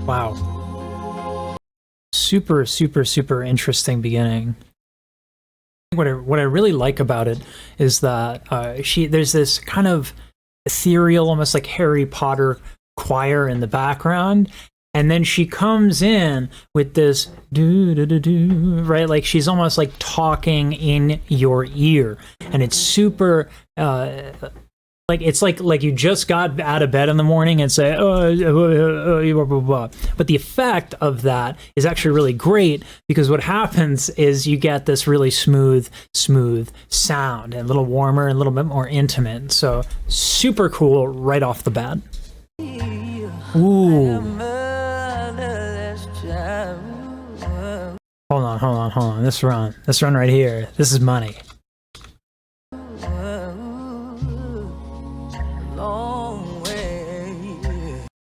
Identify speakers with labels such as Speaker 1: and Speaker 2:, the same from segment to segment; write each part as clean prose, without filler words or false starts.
Speaker 1: Wow. Super, super, super interesting beginning. What I really like about it is that there's this kind of ethereal, almost like Harry Potter choir in the background, and then she comes in with this do do do do, right? Like she's almost like talking in your ear, and it's super like it's like you just got out of bed in the morning and say blah, blah, blah. But the effect of that is actually really great, because what happens is you get this really smooth sound, and a little warmer and a little bit more intimate. So super cool right off the bat. Ooh. Hold on. This run right here. This is money.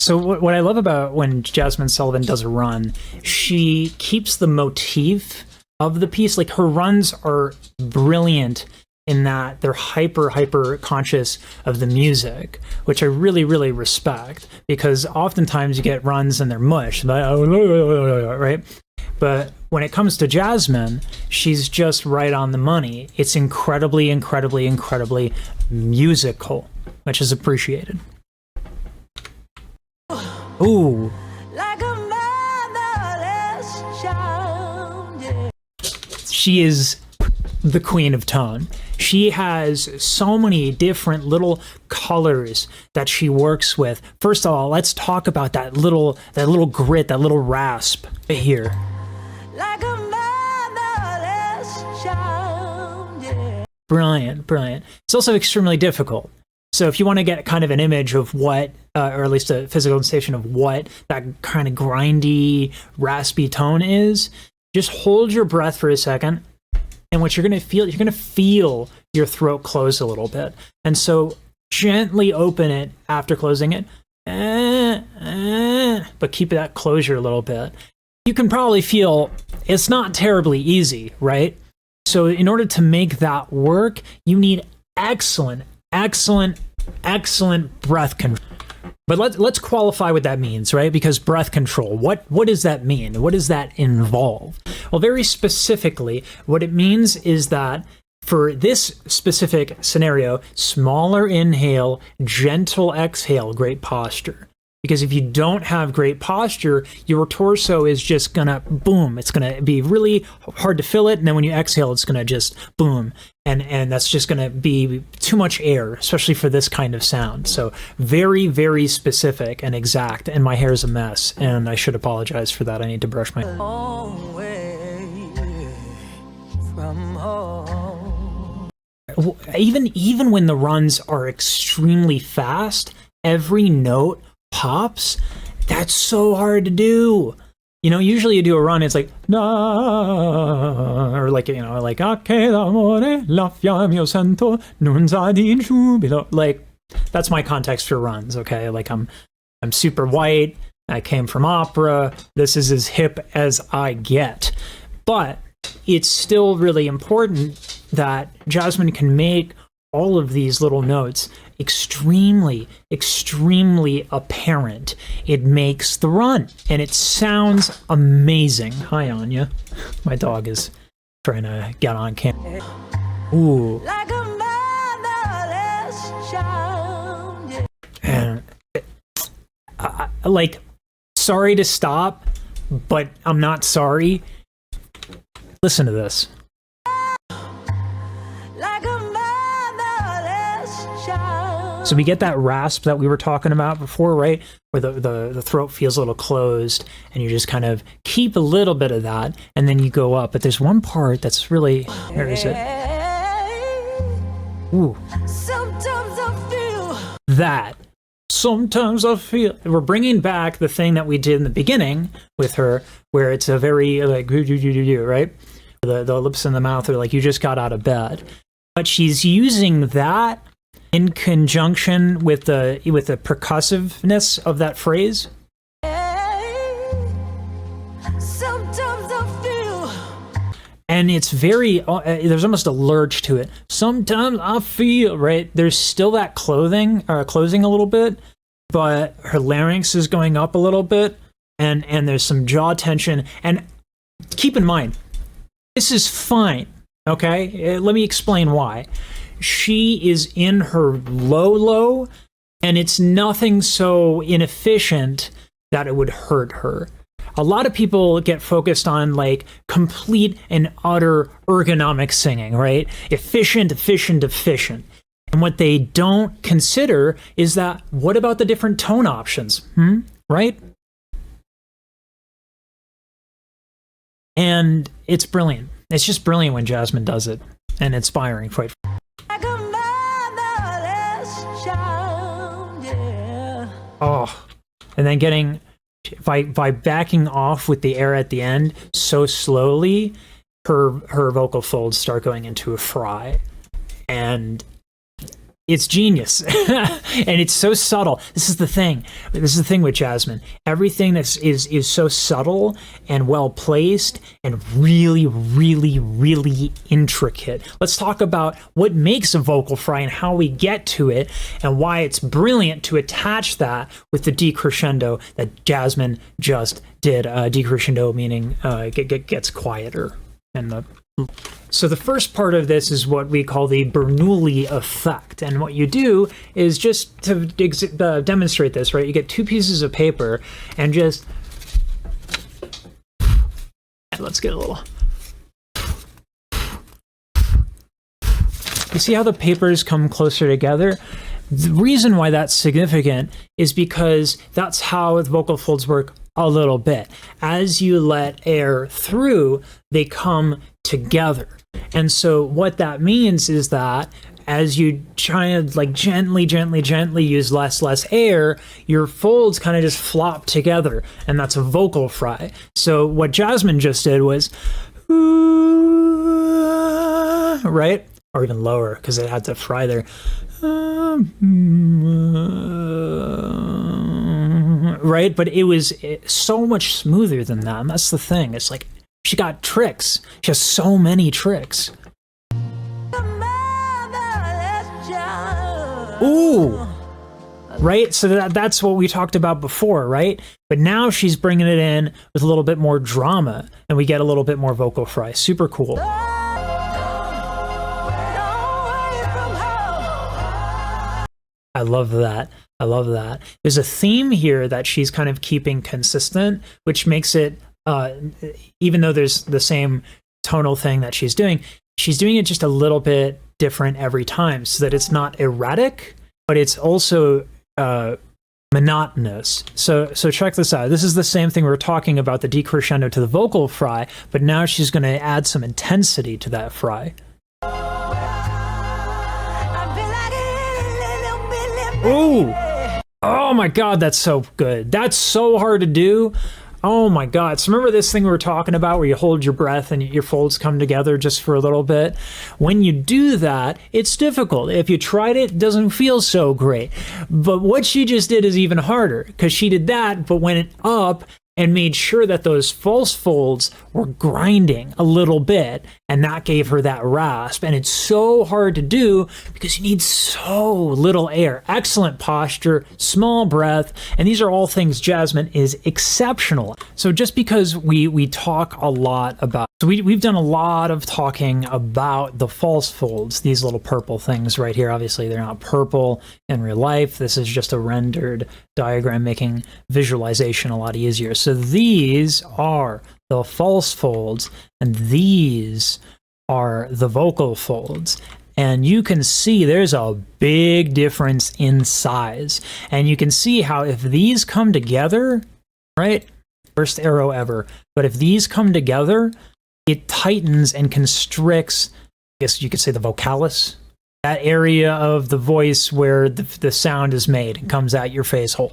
Speaker 1: So what I love about when Jazmine Sullivan does a run, she keeps the motif of the piece. Like her runs are brilliant in that they're hyper conscious of the music, which I really respect, because oftentimes you get runs and they're mush, right? But when it comes to Jazmine, she's just right on the money. It's incredibly musical, which is appreciated. Ooh. Like a motherless child, yeah. She is the queen of tone. She has so many different little colors that she works with. First of all, let's talk about that little grit, that little rasp here. Like a motherless child, yeah. Brilliant. It's also extremely difficult. So if you want to get kind of an image of what, or at least a physical sensation of what that kind of grindy, raspy tone is, just hold your breath for a second. And what you're going to feel your throat close a little bit. And so gently open it after closing it, but keep that closure a little bit. You can probably feel it's not terribly easy, right? So in order to make that work, you need excellent breath control. But let's qualify what that means, right? Because breath control, what does that mean? What does that involve? Well, very specifically, what it means is that for this specific scenario, smaller inhale, gentle exhale, great posture. Because if you don't have great posture, your torso is just gonna boom. It's gonna be really hard to fill it, and then when you exhale, it's gonna just boom. And that's just gonna be too much air, especially for this kind of sound. So very specific and exact, and my hair is a mess, and I should apologize for that. I need to brush my hair. Long way from home. Even when the runs are extremely fast, every note pops. That's so hard to do. You know, usually you do a run, it's like or like, you know, like like that's my context for runs. Okay, like I'm super white, I came from opera, this is as hip as I get. But it's still really important that Jazmine can make all of these little notes extremely apparent. It makes the run, and it sounds amazing. Hi, Anya. My dog is trying to get on camera. Ooh. Like a motherless child. And like, sorry to stop, but I'm not sorry. Listen to this. So we get that rasp that we were talking about before, right? Where the throat feels a little closed, and you just kind of keep a little bit of that, and then you go up. But there's one part that's really, where is it? Ooh. Sometimes I feel that. Sometimes I feel. We're bringing back the thing that we did in the beginning with her, where it's a very like, right? The lips and the mouth are like you just got out of bed. But she's using that in conjunction with the percussiveness of that phrase. Sometimes I feel. And it's very, there's almost a lurch to it. Sometimes I feel, right? There's still that closing a little bit, but her larynx is going up a little bit. and there's some jaw tension. And keep in mind, this is fine, okay? Let me explain why. She is in her low, and it's nothing so inefficient that it would hurt her. A lot of people get focused on like complete and utter ergonomic singing, right? Efficient. And what they don't consider is that, what about the different tone options, right? And it's brilliant. It's just brilliant when Jazmine does it, and inspiring, quite. Oh, and then getting, by backing off with the air at the end so slowly, her vocal folds start going into a fry, and it's genius. And it's so subtle. This is the thing with Jazmine. Everything is so subtle and well placed and really intricate. Let's talk about what makes a vocal fry and how we get to it, and why it's brilliant to attach that with the decrescendo that Jazmine just did. Decrescendo meaning gets quieter. So the first part of this is what we call the Bernoulli effect. And what you do is, just to demonstrate this, right? You get two pieces of paper and just, let's get a little. You see how the papers come closer together? The reason why that's significant is because that's how the vocal folds work a little bit. As you let air through, they come together. And so what that means is that as you try to like gently use less air, your folds kind of just flop together, and that's a vocal fry. So what Jazmine just did was, right? Or even lower, because it had to fry there. Right? But it was so much smoother than that. And that's the thing. It's like, she got tricks. She has so many tricks. Ooh! Right? So that's what we talked about before, right? But now she's bringing it in with a little bit more drama, and we get a little bit more vocal fry. Super cool. I love that. I love that. There's a theme here that she's kind of keeping consistent, which makes it, even though there's the same tonal thing that she's doing it just a little bit different every time, so that it's not erratic, but it's also monotonous. So check this out. This is the same thing we were talking about, the decrescendo to the vocal fry, but now she's going to add some intensity to that fry. Ooh! Oh my God, that's so good. That's so hard to do. Oh my God. So remember this thing we were talking about where you hold your breath and your folds come together just for a little bit? When you do that, it's difficult. If you tried it, it doesn't feel so great. But what she just did is even harder, because she did that, but went up and made sure that those false folds were grinding a little bit, and that gave her that rasp. And it's so hard to do because you need so little air. Excellent posture, small breath, and these are all things Jazmine is exceptional. So just because we talk a lot about, so we've done a lot of talking about the false folds, these little purple things right here. Obviously they're not purple in real life. This is just a rendered diagram, making visualization a lot easier. So these are the false folds, and these are the vocal folds. And you can see there's a big difference in size. And you can see how if these come together, right? First arrow ever. But if these come together, it tightens and constricts, I guess you could say, the vocalis, that area of the voice where the sound is made and comes out your face hole,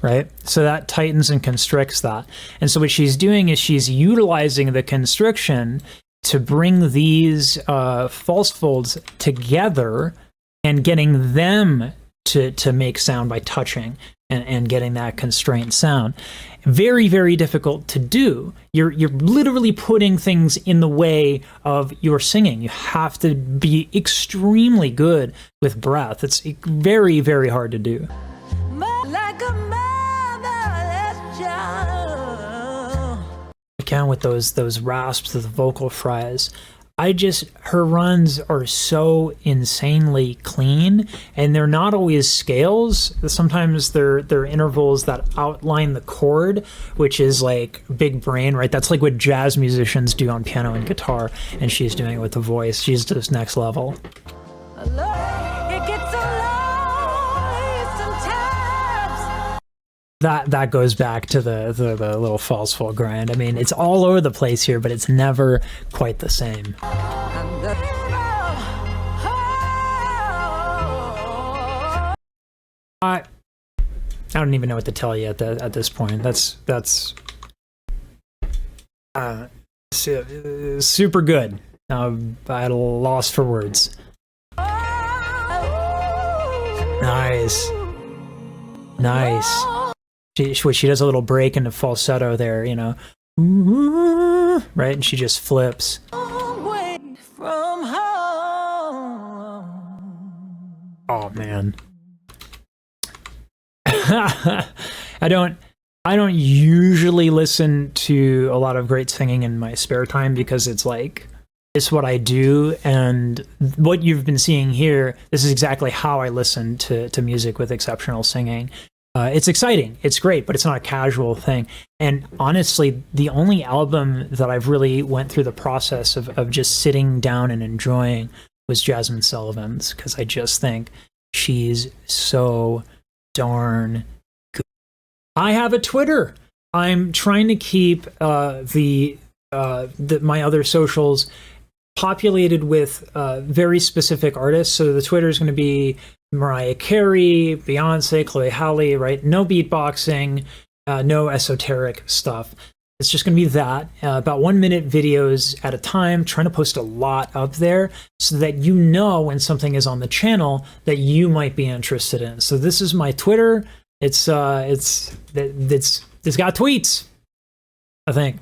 Speaker 1: right? So that tightens and constricts that. And so what she's doing is she's utilizing the constriction to bring these false folds together and getting them to make sound by touching and getting that constrained sound. Very, very difficult to do. You're literally putting things in the way of your singing. You have to be extremely good with breath. It's very, very hard to do. Like a motherless child. again with those rasps, the vocal fries. Her runs are so insanely clean, and they're not always scales. Sometimes they're intervals that outline the chord, which is like big brain, right? That's like what jazz musicians do on piano and guitar, and she's doing it with the voice. She's just next level. That goes back to the little false full grind. I mean, it's all over the place here, but it's never quite the same. I don't even know what to tell you at this point. That's super good. At a loss for words. Nice. She does a little break into falsetto there, you know, right? And she just flips. Oh man. I don't usually listen to a lot of great singing in my spare time because it's what I do, and what you've been seeing here, this is exactly how I listen to music with exceptional singing. It's exciting, it's great, but it's not a casual thing. And honestly, the only album that I've really went through the process of just sitting down and enjoying was Jazmine Sullivan's, because I just think she's so darn good. I have a Twitter. I'm trying to keep my other socials populated with very specific artists. So the Twitter is going to be Mariah Carey, Beyonce, Chloe Halle, right? No beatboxing, no esoteric stuff. It's just going to be that, about 1 minute videos at a time, trying to post a lot up there so that you know when something is on the channel that you might be interested in. So this is my Twitter. It's got tweets, I think.